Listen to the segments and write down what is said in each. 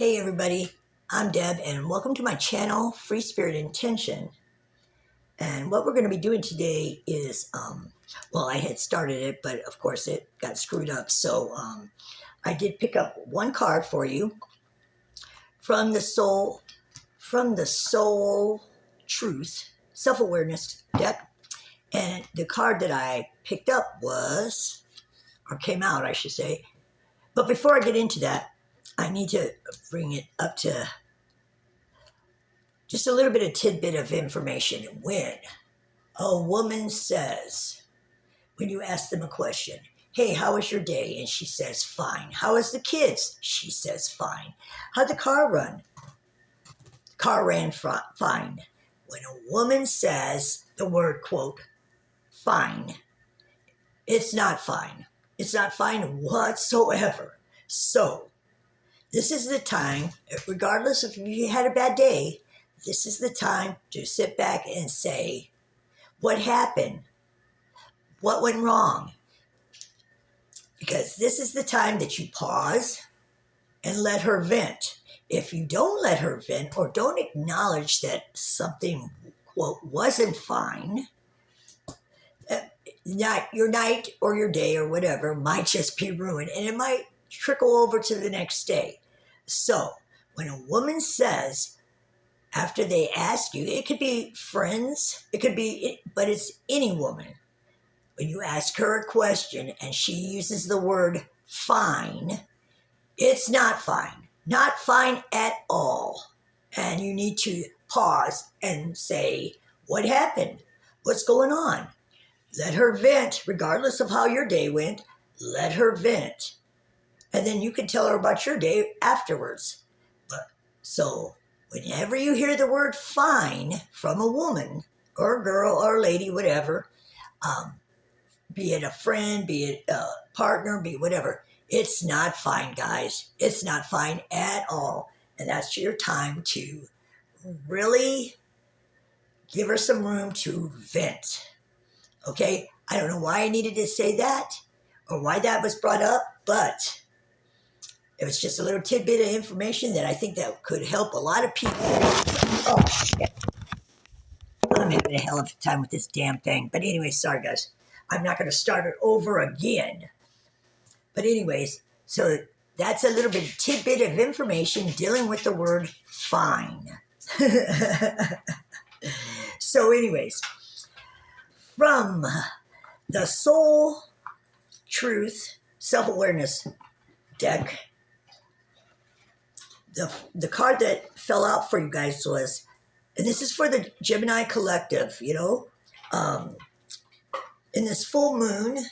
Hey everybody, I'm Deb and welcome to my channel, Free Spirit Intention. And what we're going to be doing today is, well, I had started it, but of course it got screwed up. So I did pick up one card for you from the Soul Truth, Self-Awareness deck. And the card that I picked up was, or came out, I should say. But before I get into that, I need to bring it up to just a little bit of tidbit of information. When a woman says, when you ask them a question, hey, how was your day? And she says, fine. How was the kids? She says, fine. How'd the car run? Car ran fine. When a woman says the word, quote, fine, it's not fine. It's not fine whatsoever. So this is the time, regardless if you had a bad day, this is the time to sit back and say, what happened? What went wrong? Because this is the time that you pause and let her vent. If you don't let her vent or don't acknowledge that something, quote, wasn't fine, your night or your day or whatever might just be ruined, and it might trickle over to the next day. So when a woman says, after they ask you, it could be friends, it could be, but it's any woman. When you ask her a question and she uses the word fine, it's not fine at all. And you need to pause and say, what happened? What's going on? Let her vent, regardless of how your day went, let her vent. And then you can tell her about your day afterwards. So whenever you hear the word fine from a woman or a girl or a lady, whatever, be it a friend, be it a partner, be it whatever, it's not fine, guys. It's not fine at all. And that's your time to really give her some room to vent. Okay? I don't know why I needed to say that or why that was brought up, but it was just a little tidbit of information that I think that could help a lot of people. Oh, shit. I'm having a hell of a time with this damn thing. But anyway, sorry, guys. I'm not going to start it over again. But anyways, so that's a little bit tidbit of information dealing with the word fine. So anyways, from the Soul Truth Self-Awareness deck, the card that fell out for you guys was, and this is for the Gemini collective, you know, in this full moon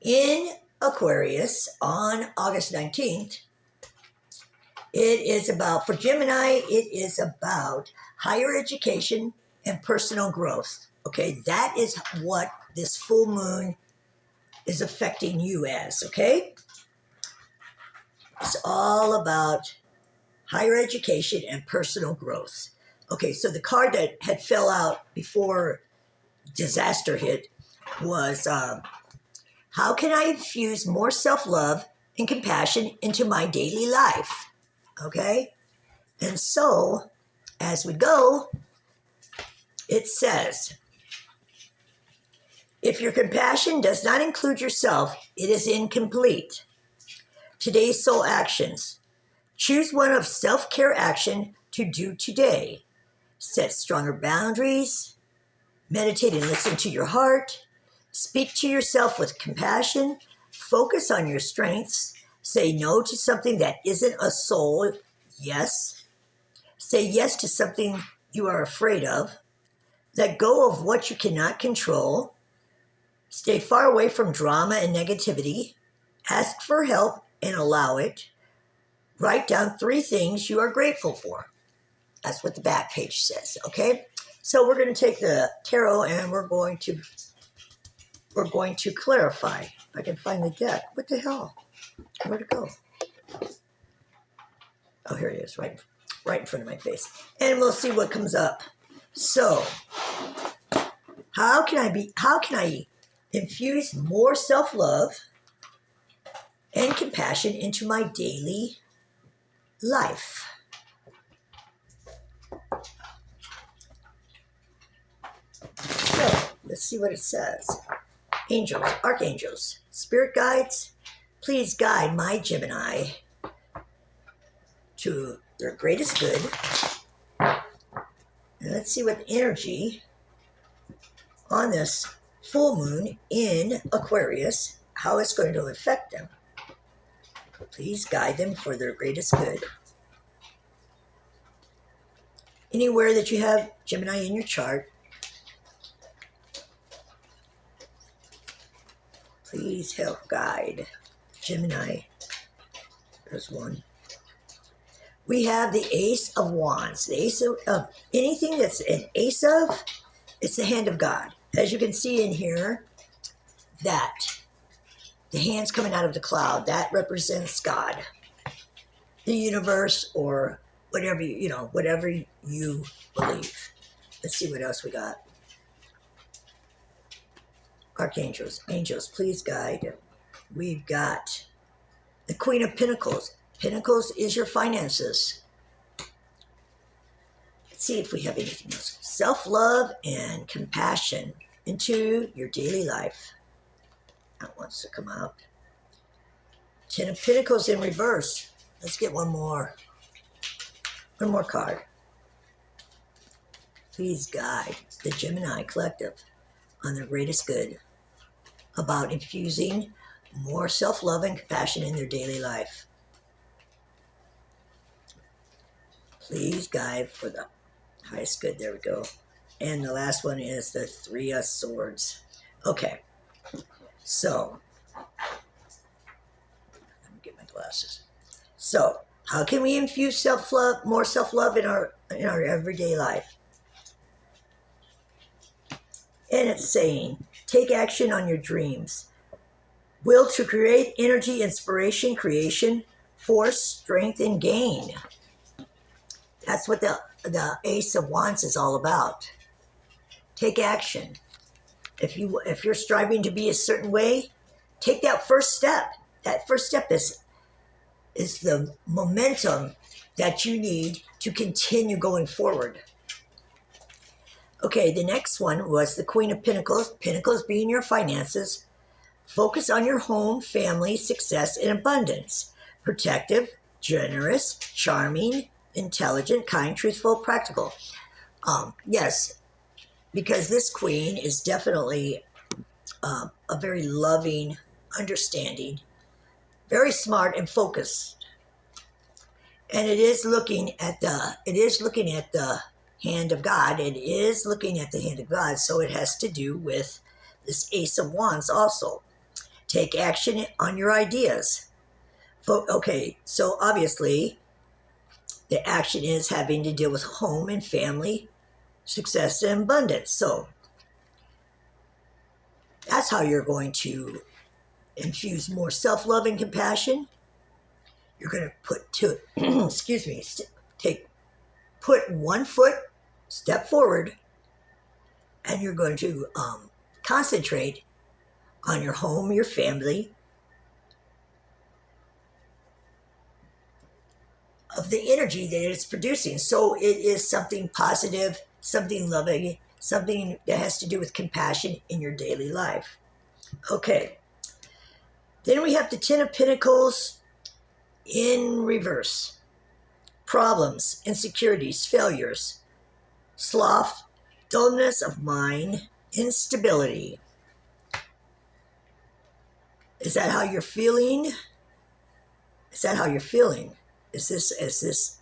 in Aquarius on August 19th, it is about, for Gemini, it is about higher education and personal growth. Okay, that is what this full moon is affecting you as, okay? It's all about higher education and personal growth. Okay, so the card that had fell out before disaster hit was, how can I infuse more self-love and compassion into my daily life? Okay? And so, as we go, it says, if your compassion does not include yourself, it is incomplete. Today's soul actions. Choose one of self-care action to do today. Set stronger boundaries. Meditate and listen to your heart. Speak to yourself with compassion. Focus on your strengths. Say no to something that isn't a soul yes. Say yes to something you are afraid of. Let go of what you cannot control. Stay far away from drama and negativity. Ask for help and allow it. Write down 3 things you are grateful for. That's what the back page says, okay? So we're going to take the tarot and we're going to clarify. If I can find the deck. What the hell? Where'd it go? Oh, here it is, right in front of my face. And we'll see what comes up. So, how can I infuse more self-love and compassion into my daily life. So let's see what it says. Angels, archangels, spirit guides, please guide my Gemini to their greatest good. And let's see what energy on this full moon in Aquarius, how it's going to affect them. Please guide them for their greatest good. Anywhere that you have Gemini in your chart, please help guide Gemini. There's one. We have the Ace of Wands. The Ace of anything that's an Ace of, it's the hand of God. As you can see in here, that the hand's coming out of the cloud, that represents God, the universe, or whatever whatever you believe. Let's see what else we got. Archangels, angels, please guide. We've got the Queen of Pentacles. Pentacles is your finances. Let's see if we have anything else. Self-love and compassion into your daily life. That wants to come out. Ten of Pentacles in reverse. Let's get one more. One more card. Please guide the Gemini collective on their greatest good about infusing more self-love and compassion in their daily life. Please guide for the highest good. There we go. And the last one is the Three of Swords. Okay. So, let me get my glasses. So, how can we infuse self-love, more self-love in our everyday life? And it's saying, take action on your dreams. Will to create energy, inspiration, creation, force, strength, and gain. That's what the Ace of Wands is all about. Take action. If you're striving to be a certain way, take that first step. That first step is the momentum that you need to continue going forward. Okay, the next one was the Queen of Pentacles. Pentacles being your finances. Focus on your home, family, success, and abundance. Protective, generous, charming, intelligent, kind, truthful, practical. Yes, because this queen is definitely a very loving, understanding, very smart and focused. And it is looking at the hand of God. It is looking at the hand of God. So it has to do with this Ace of Wands also. Take action on your ideas. Okay, so obviously the action is having to deal with home and family, success and abundance. So that's how you're going to infuse more self-love and compassion. You're going to put one foot, step forward, and you're going to concentrate on your home, your family, of the energy that it's producing. So it is something positive, something loving, something that has to do with compassion in your daily life. Okay. Then we have the Ten of Pentacles in reverse. Problems, insecurities, failures, sloth, dullness of mind, instability. Is that how you're feeling? Is that how you're feeling? Is this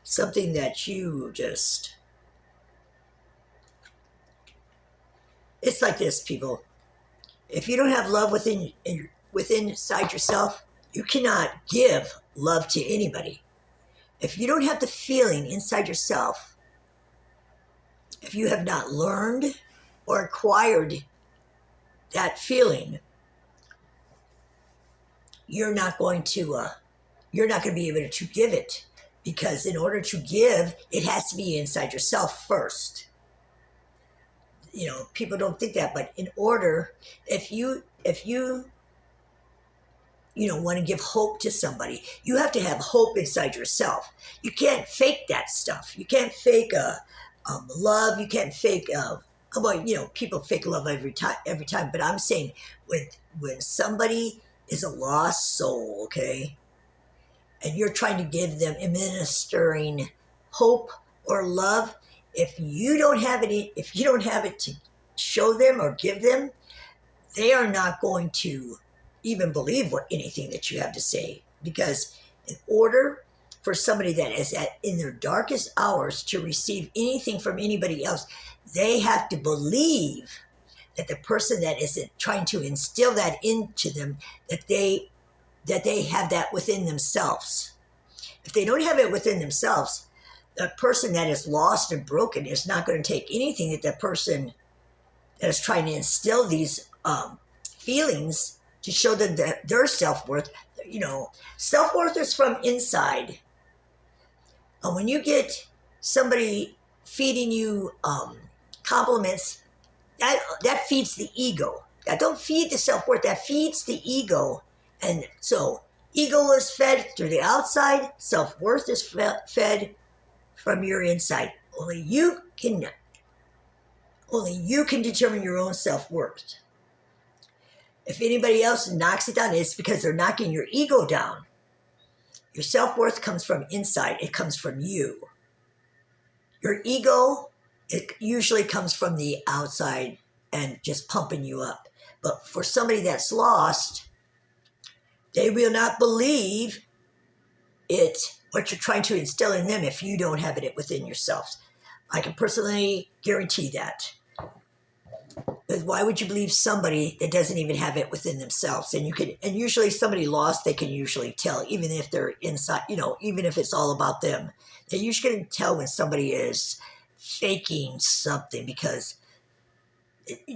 something that you just... It's like this, people. If you don't have love within inside yourself, you cannot give love to anybody. If you don't have the feeling inside yourself, if you have not learned or acquired that feeling, you're not going to be able to give it, because in order to give, it has to be inside yourself first. People don't think that, but in order, if you want to give hope to somebody. You have to have hope inside yourself. You can't fake that stuff. You can't fake love. You can't fake people fake love every time. But I'm saying when somebody is a lost soul, okay, and you're trying to give them administering hope or love, if you don't have it to show them or give them, they are not going to even believe anything that you have to say. Because in order for somebody that is in their darkest hours to receive anything from anybody else, they have to believe that the person that is trying to instill that into them, that they have that within themselves. If they don't have it within themselves, the person that is lost and broken is not going to take anything that the person that is trying to instill these feelings to show them that their self-worth. Self-worth is from inside. When you get somebody feeding you compliments, that feeds the ego. That don't feed the self-worth. That feeds the ego. And so ego is fed through the outside. Self-worth is fed from your inside. Only you can determine your own self-worth. If anybody else knocks it down, it's because they're knocking your ego down. Your self-worth comes from inside. It comes from you. Your ego, it usually comes from the outside and just pumping you up. But for somebody that's lost, they will not believe what you're trying to instill in them if you don't have it within yourselves. I can personally guarantee that. Because why would you believe somebody that doesn't even have it within themselves? And usually somebody lost, they can usually tell, even if they're inside, even if it's all about them. They usually can tell when somebody is faking something, because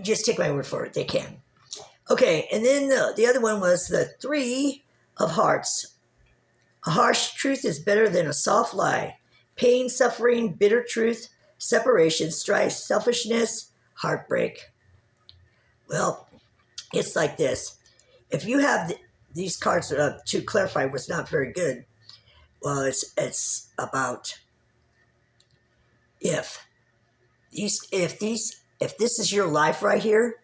just take my word for it, they can. Okay, and then the other one was the 3 of Hearts. A harsh truth is better than a soft lie. Pain, suffering, bitter truth, separation, strife, selfishness, heartbreak. Well, it's like this. If you have these cards, to clarify what's not very good, well, it's about if this is your life right here,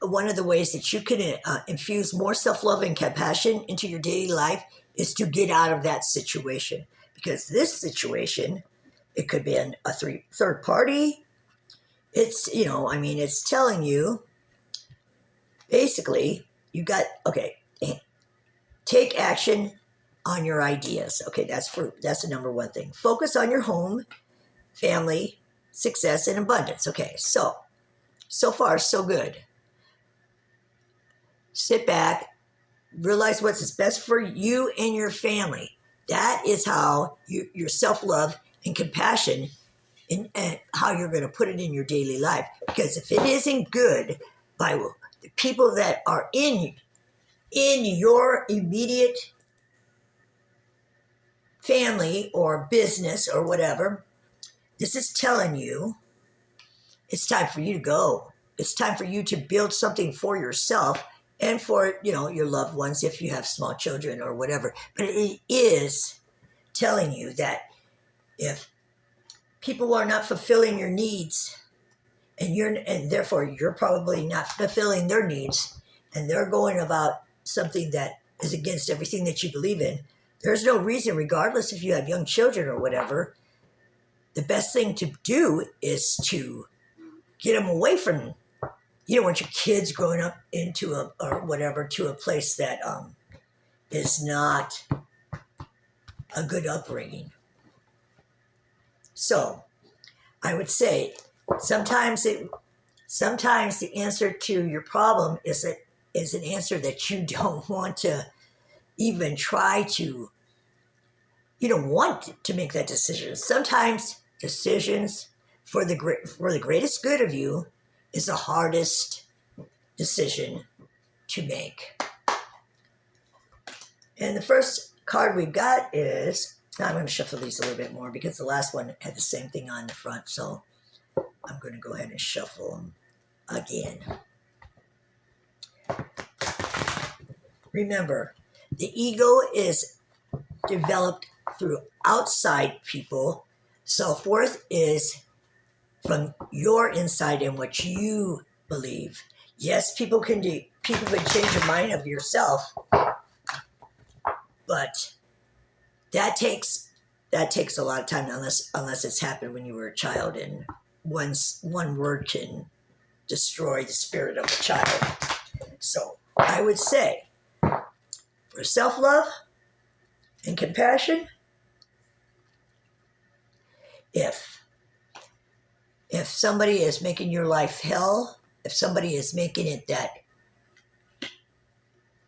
one of the ways that you can infuse more self-love and compassion into your daily life is to get out of that situation. Because this situation, it could be a third party. It's, it's telling you, basically, take action on your ideas. Okay, that's the number one thing. Focus on your home, family, success, and abundance. Okay, so far, so good. Sit back, realize what's best for you and your family. That is how your self-love and compassion and how you're going to put it in your daily life. Because if it isn't good by the people that are in your immediate family or business or whatever, this is telling you it's time for you to go. It's time for you to build something for yourself and for, your loved ones if you have small children or whatever. But it is telling you that if people are not fulfilling your needs, and therefore you're probably not fulfilling their needs, and they're going about something that is against everything that you believe in, there's no reason, regardless if you have young children or whatever, the best thing to do is to get them away from, you don't want your kids growing up into to a place that is not a good upbringing. So I would say sometimes the answer to your problem is an answer that you don't want to even try to. You don't want to make that decision. Sometimes decisions for the greatest good of you is the hardest decision to make. And the first card we've got is, now I'm going to shuffle these a little bit more because the last one had the same thing on the front. So I'm going to go ahead and shuffle them again. Remember, the ego is developed through outside people. Self-worth is from your inside and what you believe. Yes, people can change your mind of yourself, but that takes a lot of time unless it's happened when you were a child, and one word can destroy the spirit of a child. So I would say, for self-love and compassion, if somebody is making your life hell, if somebody is making it that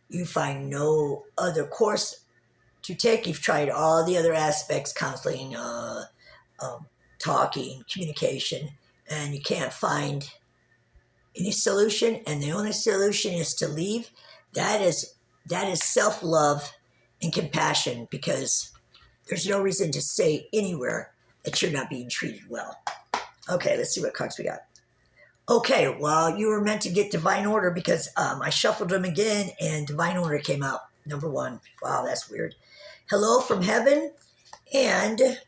you find no other course to take, you've tried all the other aspects, counseling, talking, communication, and you can't find any solution, and the only solution is to leave, that is self-love and compassion, because there's no reason to stay anywhere that you're not being treated well. Okay, let's see what cards we got. Okay, well, you were meant to get Divine Order because I shuffled them again and Divine Order came out. Number 1. Wow, that's weird. Hello from Heaven and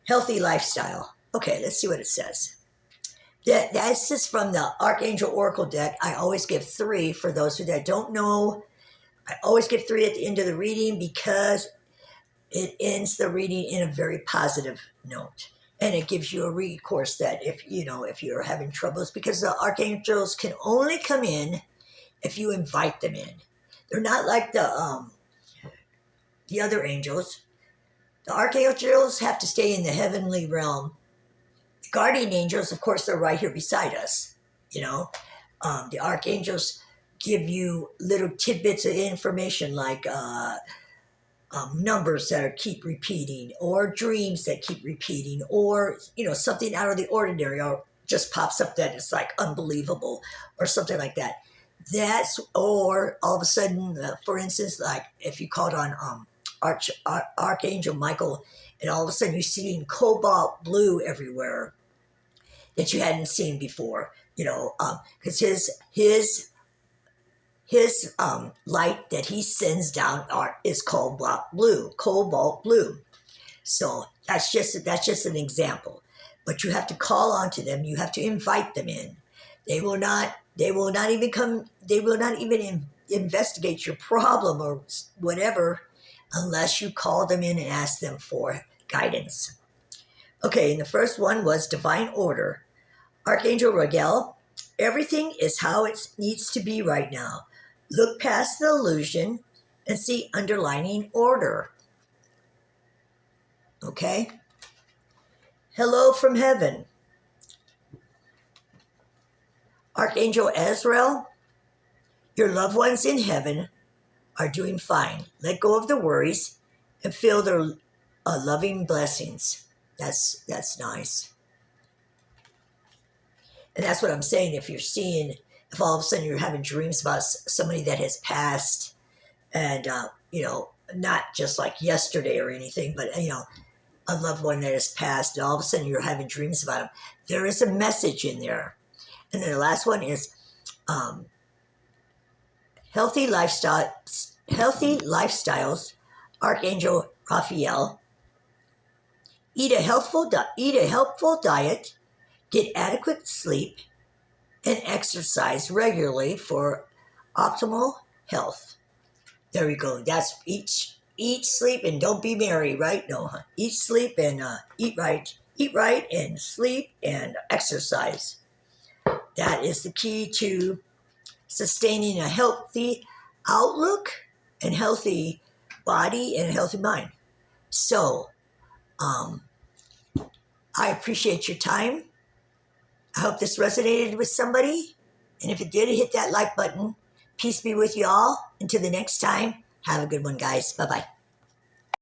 Healthy Lifestyle. Okay, let's see what it says. That's just from the Archangel Oracle deck. I always give 3 for those that don't know. I always give 3 at the end of the reading because it ends the reading in a very positive note. And it gives you a recourse that if you're having troubles, because the archangels can only come in if you invite them in. They're not like the other angels. The archangels have to stay in the heavenly realm. The guardian angels, of course, they're right here beside us. The archangels give you little tidbits of information like numbers that keep repeating, or dreams that keep repeating, or something out of the ordinary, or just pops up that is like unbelievable, or something like that. Or all of a sudden, for instance, like if you called on Archangel Michael, and all of a sudden you see cobalt blue everywhere that you hadn't seen before. Because his light that he sends down is cobalt blue. So that's just an example. But you have to call on to them. You have to invite them in. They will not even investigate your problem or whatever unless you call them in and ask them for guidance. Okay, and the first one was Divine Order. Archangel Raguel, everything is how it needs to be right now. Look past the illusion and see underlying order. Okay? Hello from Heaven. Archangel Azrael, your loved ones in heaven are doing fine. Let go of the worries and feel their loving blessings. That's nice. And that's what I'm saying. If all of a sudden you're having dreams about somebody that has passed, and not just like yesterday or anything, but a loved one that has passed, and all of a sudden you're having dreams about them, there is a message in there. And then the last one is healthy lifestyles. Archangel Raphael. Eat a helpful diet, get adequate sleep, and exercise regularly for optimal health. There we go. That's eat, sleep, and don't be merry, right? No, eat, sleep, and eat right. Eat right and sleep and exercise. That is the key to sustaining a healthy outlook and healthy body and a healthy mind. So, I appreciate your time. I hope this resonated with somebody. And if it did, hit that like button. Peace be with you all. Until the next time, have a good one, guys. Bye-bye.